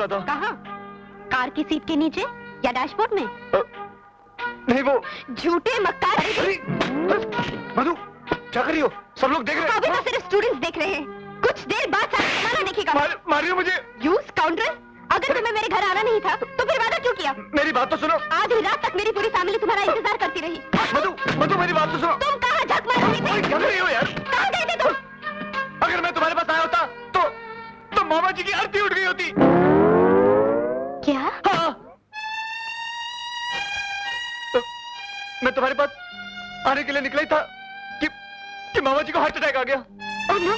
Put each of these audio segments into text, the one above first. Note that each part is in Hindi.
रहा था। कहाँ? कार की सीट के नीचे या डैशबोर्ड में? नहीं वो झूठे मक्कार। अरे मधु क्या कर रही हो? सब लोग देख रहे हैं। अभी तो सिर्फ स्टूडेंट्स देख रहे हैं, कुछ देर बाद सारा जमाना देखेगा। मार रही हो मुझे? यू स्काउंड्रल, अगर तुम्हें मेरे घर आना नहीं था तो फिर वादा क्यों किया? मेरी बात तो सुनो। आधी रात तक मेरी पूरी फैमिली तुम्हारा इंतजार करती रही। मधु मेरी बात तो सुनो। तुम कहाँ झक मार रही थी? क्या कर रही हो यार? कहाँ गए थे तुम? अगर मैं तुम्हारे पास आया होता तो मामा जी की आरती उठ गई होती। क्या? हाँ। तो मैं तुम्हारे पास आने के लिए निकला ही था कि मामा जी को हार्ट अटैक आ गया। Oh no.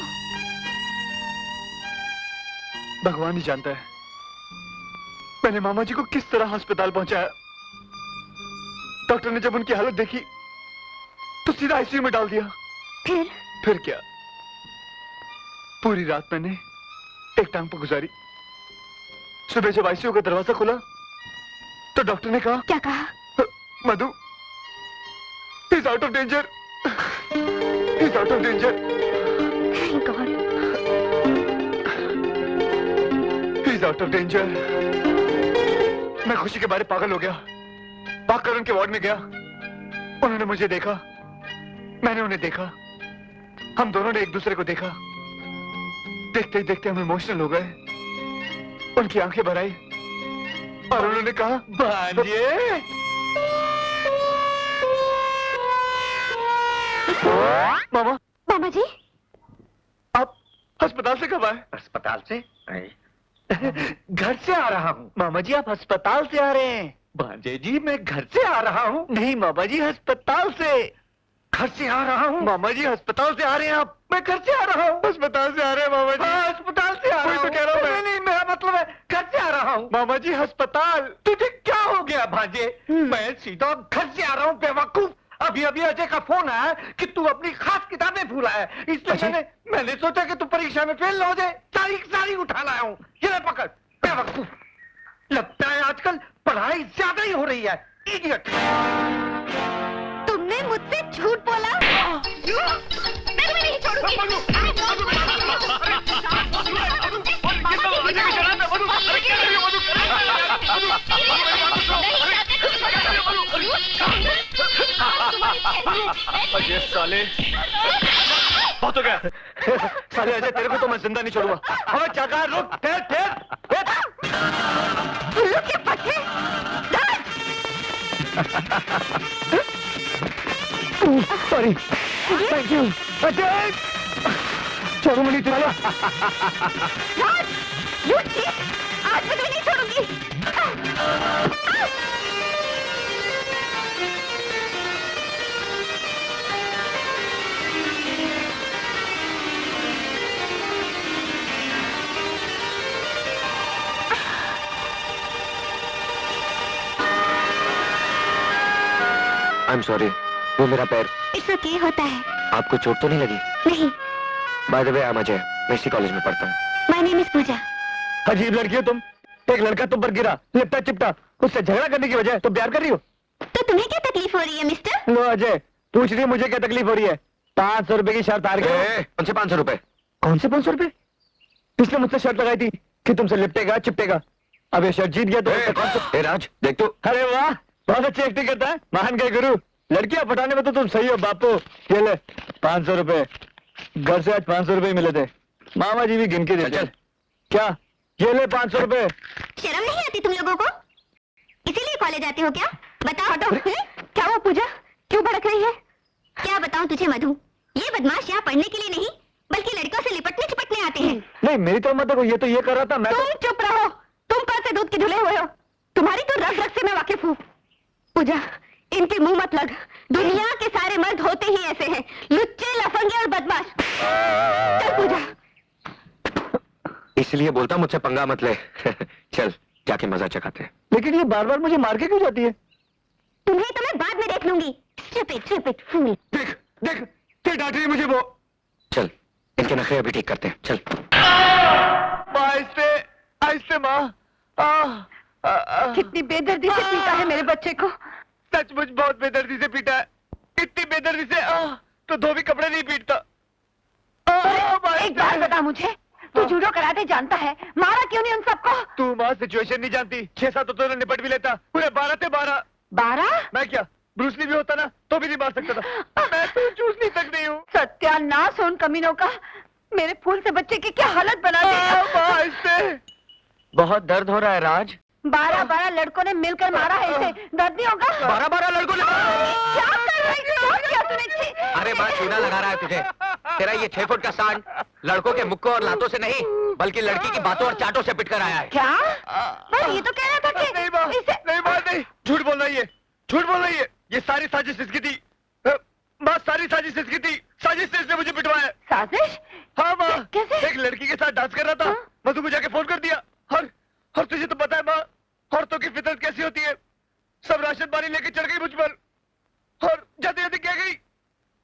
भगवान ही जानता है मैंने मामा जी को किस तरह अस्पताल पहुंचाया। डॉक्टर ने जब उनकी हालत देखी तो सीधा आईसीयू में डाल दिया। फिर क्या, पूरी रात मैंने एक टांग पर गुजारी। सुबह जब आईसीयू का दरवाजा खुला तो डॉक्टर ने कहा। क्या कहा? Madhu, he is out of danger, he is out of danger. Thank God. He is out of danger. मैं खुशी के बारे पागल हो गया, भागकर उनके वार्ड में गया। उन्होंने मुझे देखा, मैंने उन्हें देखा, हम दोनों ने एक दूसरे को देखा। देखते ही देखते हम इमोशनल हो गए। उनकी आंखें भर आई और उन्होंने कहा, भांजे। मामा जी, आप अस्पताल से कब आए? अस्पताल से? घर से आ रहा हूँ। मामा जी आप अस्पताल से आ रहे हैं? भांजे जी मैं घर से आ रहा हूँ। नहीं मामा जी, अस्पताल से। घर से आ रहा हूँ। मामा जी अस्पताल से आ रहे हैं आप? मैं घर से आ रहा हूँ। अस्पताल से आ रहे हैं मामा जी? हाँ, अस्पताल से आ रहा हूँ। तो कह रहा हूँ नहीं, मेरा मतलब है घर से आ रहा हूँ। मामा जी अस्पताल। तुझे क्या हो गया भांजे? मैं सीधा घर से आ रहा हूँ बेवकूफ। अभी अभी अजय का फोन आया कि तू अपनी खास किताबें भूला है, इसलिए मैंने सोचा कि तू परीक्षा में फेल हो जाए, सारी उठा लाया हूँ। ये ले पकड़ बेवकूफ। लगता है आजकल पढ़ाई ज्यादा ही हो रही है। इडियट। तुमने मुझसे झूठ बोला। मैं तुम्हें नहीं छोड़ूंगी। अजय साले, बहुत हो गया। साले अजय, तेरे को तो मैं जिंदा नहीं छोड़ूंगा। हमें क्या कहा? रुक, ठहर। उल्लू के पट्टे। Sorry, thank you. अजय, छोड़ूंगा नहीं तुम्हारा। यू चीट, आज मैं तुम्हें नहीं छोड़ूंगी। आई एम सॉरी, वो मेरा पैर। इट्स ओके, होता है। आपको चोट तो नहीं लगी? नहीं। By the way, I am Ajay, मैं इसी कॉलेज में पढ़ता हूँ। माय नेम इज पूजा। अजीब लड़की हो तुम। एक लड़का तुम पर गिरा, लिपटा चिपटा, उससे झगड़ा करने की वजह तुम प्यार कर रही हो। तो तुम्हें क्या तकलीफ हो रही है मिस्टर? लो अजय, पूछ रही है मुझे क्या तकलीफ हो रही है। 500 रुपए की शर्त हार गए। कौन से 500 रुपए? कौन से 500 रुपए? इसने मुझसे शर्त लगाई थी कि तुमसे लिपटेगा चिपटेगा। अब ये शर्त जीत गया तो राज देख तो। अरे वाह, बहुत अच्छी एक्टिंग करता है, महान गए गुरु। लड़कियां पटाने में तो तुम सही हो बापू। ये ले 500 रुपए। घर से आज 500 रुपए मिले थे, मामा जी भी गिन के देते। क्या? ये ले 500 रुपए। शर्म नहीं आती तुम लोगों को? इसीलिए कॉलेज आते हो क्या? बताओ तो। क्या हुआ पूजा, क्यों भड़क रही है? क्या बताऊं तुझे मधु, ये बदमाश यहाँ पढ़ने के लिए नहीं बल्कि लड़कों से लिपटने चिपटने आते हैं। नहीं मेरी तो मत देखो, ये तो ये कर रहा था मैं। तुम चुप रहो, तुम कल से दूध के धुले हुए हो। तुम्हारी तो रग रग से मैं वाकिफ हूँ। पूजा, इनके मुंह मत लग। दुनिया के सारे मर्द होते ही ऐसे हैं, लुच्चे, लफंगे और बदमाश। चल पूजा। इसलिए बोलता मुझसे पंगा मत ले। चल जाके मजा चखाते हैं। लेकिन ये बार बार मुझे मार के क्यों जाती है? तुम्हें तो मैं बाद में देख लूंगी। Stupid fool। देख फिर डांट रही है मुझे वो। चल इनके नखरे अभी ठीक करते हैं, चल। आहिस्ते माँ। कितनी बेदर्दी से पीटा है मेरे बच्चे को। सचमुच बहुत बेदर्दी से पीटा है। इतनी बेदर्दी से तो धोबी कपड़े नहीं पीटता। एक बात बता मुझे, तू जूडो कराटे जानता है, मारा क्यों नहीं उन सबको? तू माँ सिचुएशन नहीं जानती। 6-7 तो तूने निपट भी लेता, पूरे 12 थे 12। 12? मैं क्या ब्रूसली भी होता ना तो भी नहीं मार सकता था। मैं तो चूसनी तक नहीं हूँ। सत्यानाश हो उन कमीनों का। मेरे फूल से बच्चे की क्या हालत बना दी। इससे बहुत दर्द हो रहा है राज। 12 लड़कों ने मिलकर मारा है इसे, दर्द नहीं होगा? 12 लड़कों ने। क्या कर रही है? क्या किया तूने? छी! अरे माँ चूना लगा रहा है तुझे। तेरा ये 6 फुट का सांड लड़कों के मुक्कों और लातों से नहीं बल्कि लड़की की बातों और चाटों से पिट कर आया है। क्या? पर ये तो कह रहा था कि नहीं माँ, इसे... नहीं माँ, नहीं, झूठ बोल रही है, झूठ बोल रही है। ये सारी साजिश इसकी थी माँ, सारी साजिश इसकी थी। साजिश से इसने मुझे पिटवाया। साजिश? हाँ माँ, कैसे? एक लड़की के साथ डांस कर रहा था। मधु को जाके फोन कर दिया। और तुझे तो पता है माँ, औरतों की फितरत कैसी होती है। सब राशन पानी लेके चढ़ गई मुझ पर और जाते जाते क्या गई,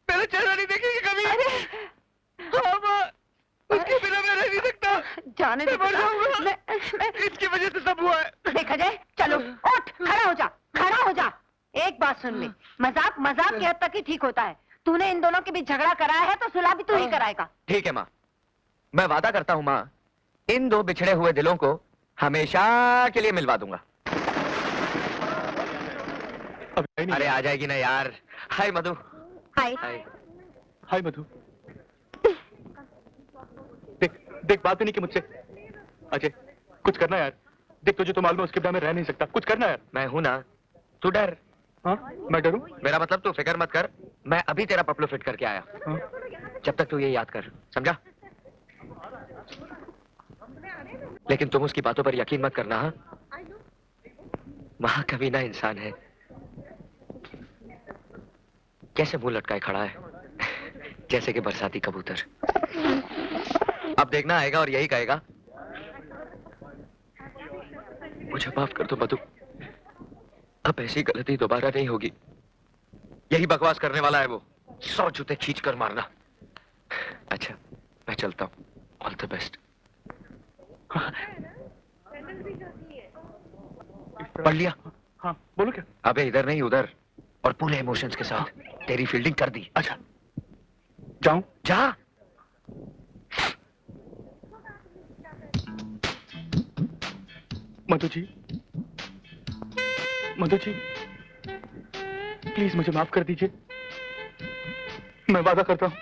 मेरा चेहरा नहीं देखेगी कभी। हाँ माँ, उसके बिना मैं रह नहीं सकता। जाने दे मैं मर जाऊंगा। मैं... इसकी वजह से सब हुआ है। देखा जाए, चलो उठ, खड़ा हो जा, खड़ा हो जा। एक बात सुन ले, मजाक की हद तक ही ठीक होता है। तूने इन दोनों के बीच झगड़ा कराया है तो सुलह भी तू ही कराएगा। ठीक है माँ, मैं वादा करता हूँ माँ, इन 2 बिछड़े हुए दिलों को हमेशा के लिए मिलवा दूंगा। अरे आ जाएगी ना यार। हाय मधु। हाय। हाय मधु। देख बात भी नहीं की मुझसे। अजय कुछ करना यार। देख तुझे तो मालूम है उसके बिना मैं रह नहीं सकता। कुछ करना यार। मैं हूं ना, तू डर। हाँ मैं डरूं? मेरा मतलब तू फिक्र मत कर, मैं अभी तेरा पपलू फिट करके आया। हाँ? जब तक तू ये याद कर, समझा? लेकिन तुम उसकी बातों पर यकीन मत करना। हाँ, महाकवीना इंसान है, कैसे मुंह लटकाए खड़ा है जैसे कि बरसाती कबूतर। अब देखना आएगा और यही कहेगा, मुझे माफ कर दो मधु, अब ऐसी गलती दोबारा नहीं होगी। यही बकवास करने वाला है वो। 100 जूते खींच कर मारना। अच्छा मैं चलता हूँ, ऑल द बेस्ट। पढ़ लिया? हाँ बोलो क्या? अबे इधर नहीं उधर, और पूरे इमोशंस के साथ। तेरी फील्डिंग कर दी। अच्छा जाऊं? जा। मधु जी, मधु जी प्लीज मुझे माफ कर दीजिए। मैं वादा करता हूं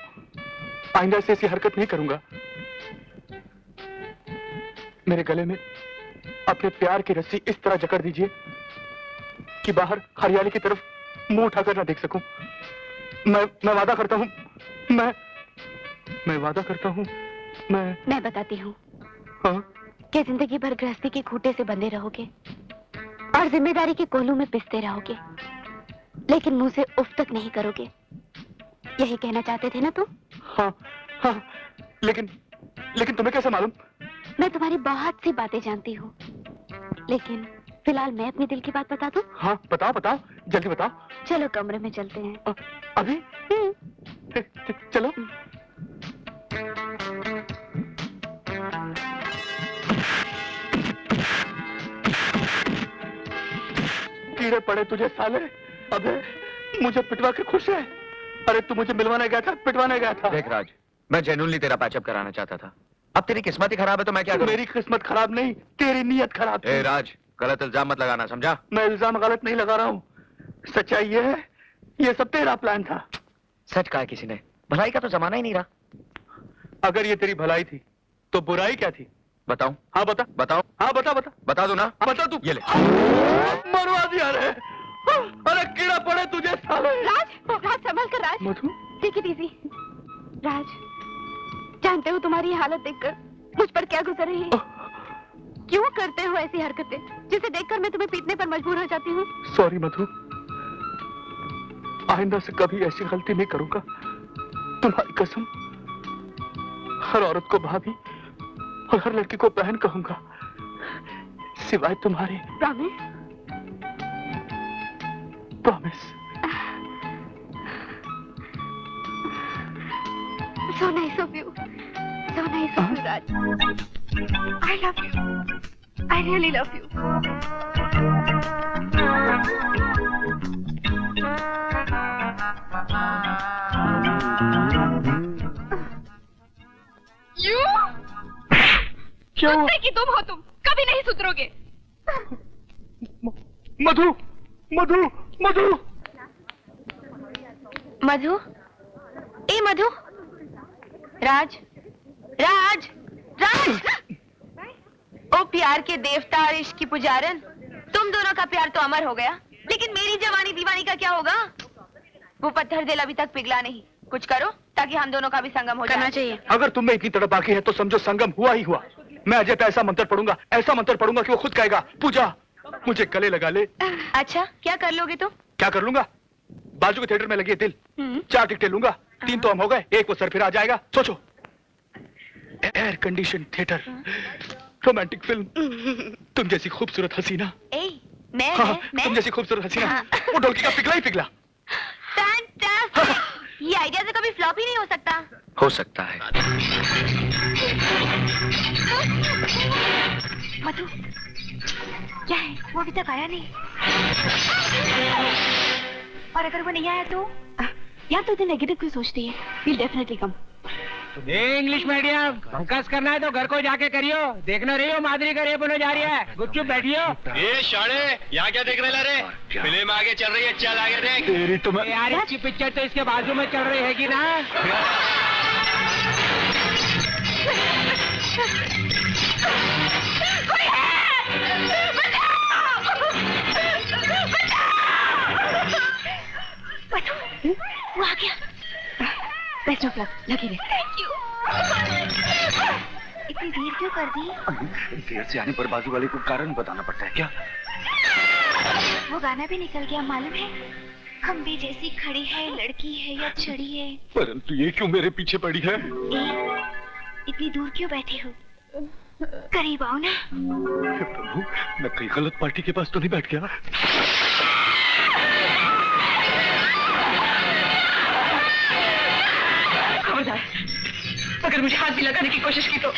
आइंदा से ऐसी हरकत नहीं करूंगा। मेरे गले में अपने प्यार की रस्सी इस तरह जकड़ दीजिए कि बाहर हरियाली की तरफ मुंह उठाकर ना देख सकूं। मैं वादा करता हूं, मैं वादा करता हूं। मैं बताती हूँ हाँ? कि जिंदगी भर गृहस्थी के खूंटे से बंधे रहोगे और जिम्मेदारी के कोलू में पिसते रहोगे, लेकिन मुंह से उफ तक नहीं करोगे। यही कहना चाहते थे ना तुम? हाँ, हाँ, लेकिन तुम्हें कैसे मालूम? मैं तुम्हारी बहुत सी बातें जानती हूँ, लेकिन फिलहाल मैं अपने दिल की बात बता दूं? हाँ बताओ, जल्दी बताओ। चलो कमरे में चलते हैं। अभी? चलो। कीड़े पड़े तुझे साले। अबे मुझे पिटवा के खुश है। अरे तू मुझे मिलवाने गया था, पिटवाने गया था। देख राज, मैं जेन्युइनली तेरा पैचअप कराना चाहता था। अब तेरी किस्मत ही खराब है तो मैं क्या करूं? मेरी किस्मत खराब नहीं, तेरी नीयत खराब थी। ए राज, गलत इल्जाम मत लगाना, समझा? मैं इल्जाम गलत नहीं लगा रहा हूँ। सच्चाई ये है, ये सब तेरा प्लान था। सच कहा किसी ने, भलाई का तो जमाना ही नहीं रहा। अगर ये तेरी भलाई थी तो बुराई क्या थी? बताऊं? हाँ बता। बताओ? हाँ बता। बता दो ना? हाँ बता तू। ये ले। मरवा दिया रे। अरे कीड़ा पड़े तुझे साले। राज संभल कर। राज मधु, टेक इट इजी। राज, जानते हो तुम्हारी हालत देखकर मुझ पर क्या गुजर रही है? क्यों करते हो ऐसी हरकतें जिसे देखकर मैं तुम्हें पीटने पर मजबूर हो जाती हूँ? सॉरी मधु, आइंदा से कभी ऐसी गलती नहीं करूंगा। तुम्हारी कसम। हर औरत को भाभी और हर लड़की को बहन कहूंगा, सिवाय तुम्हारे। Promise? Promise. So nice of you. So nice of you, Raj. I love you. I really love you. You? कुत्ते की तुम हो, तुम कभी नहीं सुधरोगे। मधु मधु मधु मधु, ए मधु, राज, राज, राज। ओ प्यार के देवता और इश्क की पुजारन, तुम दोनों का प्यार तो अमर हो गया, लेकिन मेरी जवानी दीवानी का क्या होगा? वो पत्थर दिल अभी तक पिघला नहीं। कुछ करो ताकि हम दोनों का भी संगम हो करना जाए। चाहिए। अगर तुम में इतनी तड़प बाकी है तो समझो संगम हुआ ही हुआ। मैं अजय पे ऐसा मंत्र पढ़ूंगा, ऐसा मंत्र पढ़ूंगा कि वो खुद कहेगा पूजा मुझे गले लगा ले। अच्छा, क्या कर लोगे तुम? क्या कर लूंगा? बाजू के थिएटर में लगी है दिल, 4 टिकटें लूंगा, 3 तो हम हो गए, एक वो सर फिर आ जाएगा। सोचो, air condition theatre, romantic film, तुम जैसी खूबसूरत हसीना। मैं हाँ, तुम जैसी खूबसूरत हसीना। हाँ। वो ढोलकी का पिघला ही पिघला। फैंटास्टिक! ये आइडिया से कभी फ्लॉप ही नहीं हो सकता। हो सकता है। मधु, क्या है? वो अभी तक आया नहीं। और अगर वो नहीं आया तो? या तो नेगेटिव क्यों सोचती है? We'll definitely come. ये इंग्लिश मीडियम बंकस करना है तो घर को जाके करियो। देखना रहियो माधुरी का रेप होने जा रही है। गुपचुप बैठियो। ये शाणे यहाँ क्या देख रहे रे? फिल्म आगे चल रही है, चल आगे देख। तेरी तो मैं यार इसकी पिक्चर तो इसके बाजू में चल रही है कि ना? वो आ गया। बेस्ट ऑफ लक, लगी रहे। Thank you. इतनी देर क्यों कर दी? देर से आने पर बाजू वाले को कारण बताना पड़ता है क्या? वो गाना भी निकल गया, मालूम है? हम भी जैसी खड़ी है, लड़की है या छड़ी है। परंतु ये क्यों मेरे पीछे पड़ी है? इतनी दूर क्यों बैठे हो? करीब आओ ना। हे प्रभु, मैं कहीं गलत पार्टी के पास तो नहीं बैठ गया? खबरदार, अगर मुझे हाथ भी लगाने की कोशिश की तो।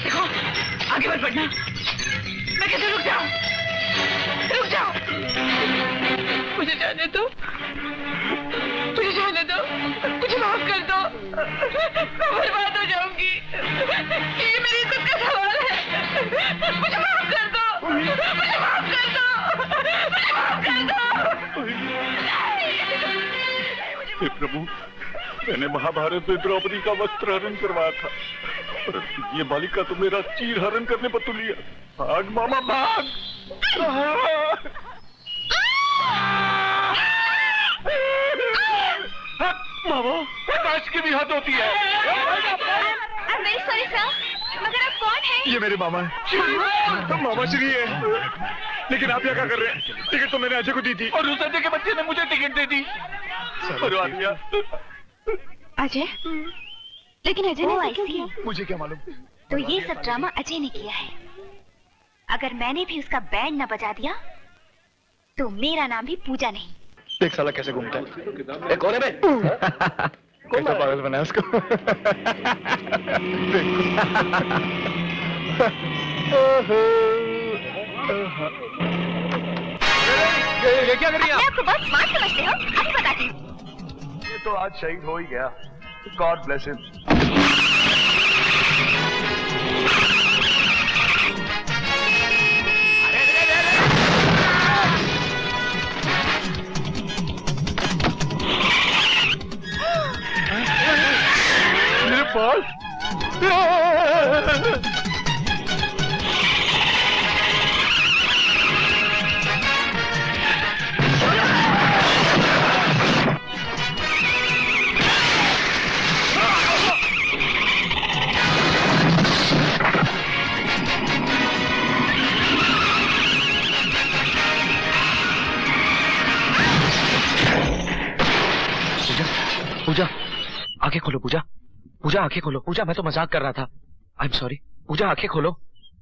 देखो, आगे मत बढ़ना। मैं कहती हूँ रुक जाओ, रुक जाओ। मुझे जाने दो, मुझे जाने दो, मुझे माफ कर दो। मैं बर्बाद हो जाऊंगी। ये मेरी इज्जत का सवाल है। मुझे माफ कर दो, मुझे माफ कर दो, मुझे माफ कर दो। हे प्रभु, मैंने महाभारत में द्रौपदी का वस्त्र हरण करवाया था, परंतु ये बालिका तो मेरा चीर हरण करने पर तुली है। भाग मामा भाग! मामा, काश की भी हद होती है। I'm very sorry, sir. मगर आप कौन हैं? ये मेरे मामा है। मामा श्री है। लेकिन आप यहाँ क्या कर रहे हैं? टिकट तो मैंने अजय को दी थी और उस अजय के बच्चे ने मुझे टिकट दे दी। मरवा दिया। अजय? लेकिन अजय ने ऐसा क्यों किया? मुझे क्या मालूम? तो ये सब ड्रामा अजय ने किया है। अगर मैंने भी उसका बैंड न बजा दिया तो मेरा नाम भी पूजा नहीं। देख साला कैसे घूमता है। कौन है बे? कैसा पागल बना है उसको? ये क्या कर रही अपने आप को बहुत स्मार्ट समझते हो? अभी बताती हूँ। ये तो आज शहीद हो ही गया। God bless him. मेरे पास पूजा, आंखें खोलो पूजा। पूजा आंखें खोलो। पूजा मैं तो मजाक कर रहा था। I am sorry. पूजा आंखें खोलो।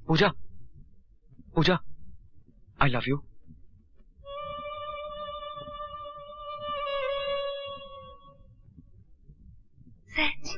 पूजा, पूजा, आई लव यू। सच?